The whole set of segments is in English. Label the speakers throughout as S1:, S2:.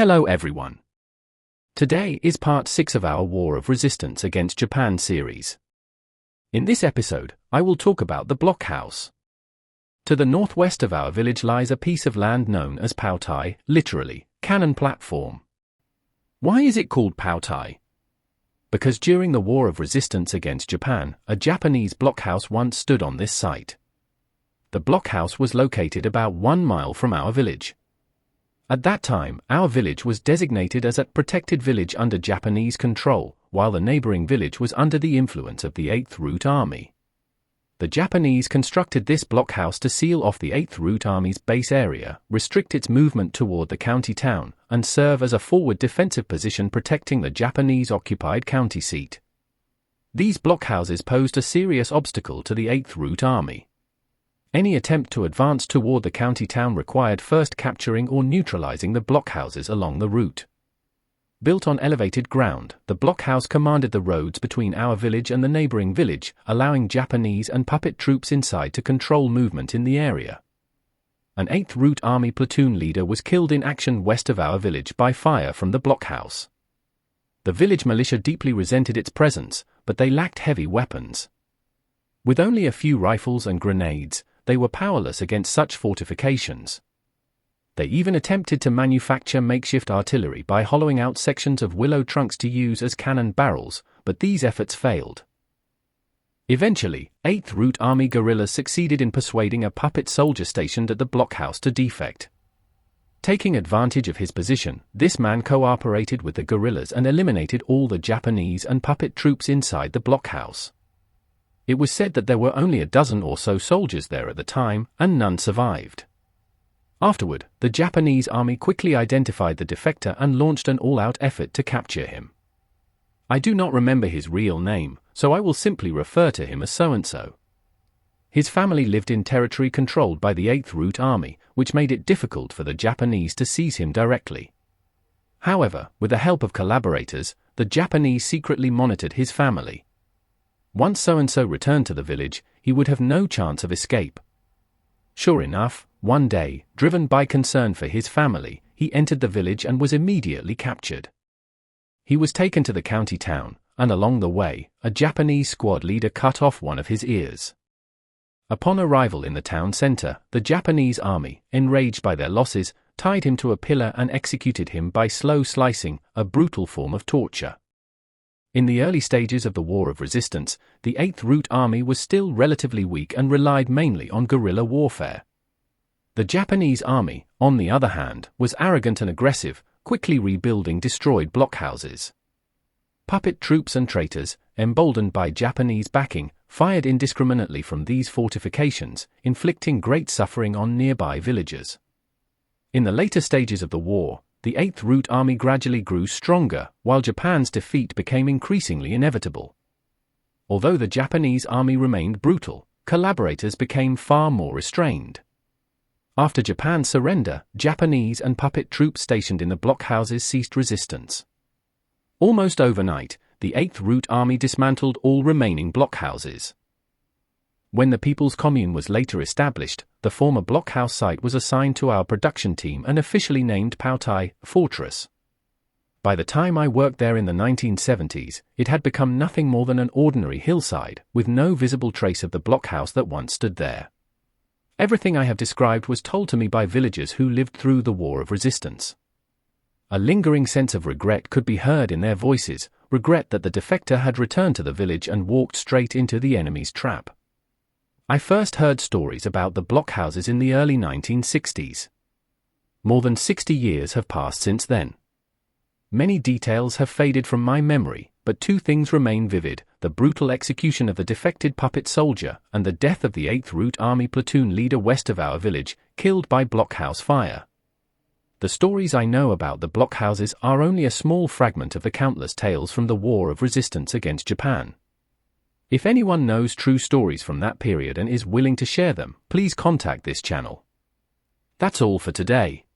S1: Hello everyone. Today is part 6 of our War of Resistance against Japan series. In this episode, I will talk about the Blockhouse. To the northwest of our village lies a piece of land known as Poutai, literally, cannon platform. Why is it called Poutai? Because during the War of Resistance against Japan, a Japanese blockhouse once stood on this site. The blockhouse was located about 1 mile from our village. At that time, our village was designated as a protected village under Japanese control, while the neighboring village was under the influence of the 8th Route Army. The Japanese constructed this blockhouse to seal off the 8th Route Army's base area, restrict its movement toward the county town, and serve as a forward defensive position protecting the Japanese-occupied county seat. These blockhouses posed a serious obstacle to the 8th Route Army. Any attempt to advance toward the county town required first capturing or neutralizing the blockhouses along the route. Built on elevated ground, the blockhouse commanded the roads between our village and the neighboring village, allowing Japanese and puppet troops inside to control movement in the area. An 8th Route Army platoon leader was killed in action west of our village by fire from the blockhouse. The village militia deeply resented its presence, but they lacked heavy weapons. With only a few rifles and grenades, they were powerless against such fortifications. They even attempted to manufacture makeshift artillery by hollowing out sections of willow trunks to use as cannon barrels, but these efforts failed. Eventually, 8th Route Army guerrillas succeeded in persuading a puppet soldier stationed at the blockhouse to defect. Taking advantage of his position, this man cooperated with the guerrillas and eliminated all the Japanese and puppet troops inside the blockhouse. It was said that there were only a dozen or so soldiers there at the time, and none survived. Afterward, the Japanese army quickly identified the defector and launched an all-out effort to capture him. I do not remember his real name, so I will simply refer to him as so-and-so. His family lived in territory controlled by the 8th Route Army, which made it difficult for the Japanese to seize him directly. However, with the help of collaborators, the Japanese secretly monitored his family. Once so-and-so returned to the village, he would have no chance of escape. Sure enough, one day, driven by concern for his family, he entered the village and was immediately captured. He was taken to the county town, and along the way, a Japanese squad leader cut off one of his ears. Upon arrival in the town center, the Japanese army, enraged by their losses, tied him to a pillar and executed him by slow slicing, a brutal form of torture. In the early stages of the War of Resistance, the 8th Route Army was still relatively weak and relied mainly on guerrilla warfare. The Japanese army, on the other hand, was arrogant and aggressive, quickly rebuilding destroyed blockhouses. Puppet troops and traitors, emboldened by Japanese backing, fired indiscriminately from these fortifications, inflicting great suffering on nearby villagers. In the later stages of the war, the 8th Route Army gradually grew stronger, while Japan's defeat became increasingly inevitable. Although the Japanese army remained brutal, collaborators became far more restrained. After Japan's surrender, Japanese and puppet troops stationed in the blockhouses ceased resistance. Almost overnight, the 8th Route Army dismantled all remaining blockhouses. When the People's Commune was later established, the former blockhouse site was assigned to our production team and officially named Poutai Fortress. By the time I worked there in the 1970s, it had become nothing more than an ordinary hillside, with no visible trace of the blockhouse that once stood there. Everything I have described was told to me by villagers who lived through the War of Resistance. A lingering sense of regret could be heard in their voices, regret that the defector had returned to the village and walked straight into the enemy's trap. I first heard stories about the blockhouses in the early 1960s. More than 60 years have passed since then. Many details have faded from my memory, but two things remain vivid: the brutal execution of the defected puppet soldier, and the death of the 8th Route Army platoon leader west of our village, killed by blockhouse fire. The stories I know about the blockhouses are only a small fragment of the countless tales from the War of Resistance against Japan. If anyone knows true stories from that period and is willing to share them, please contact this channel. That's all for today.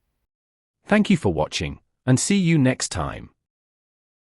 S1: Thank you for watching, and see you next time.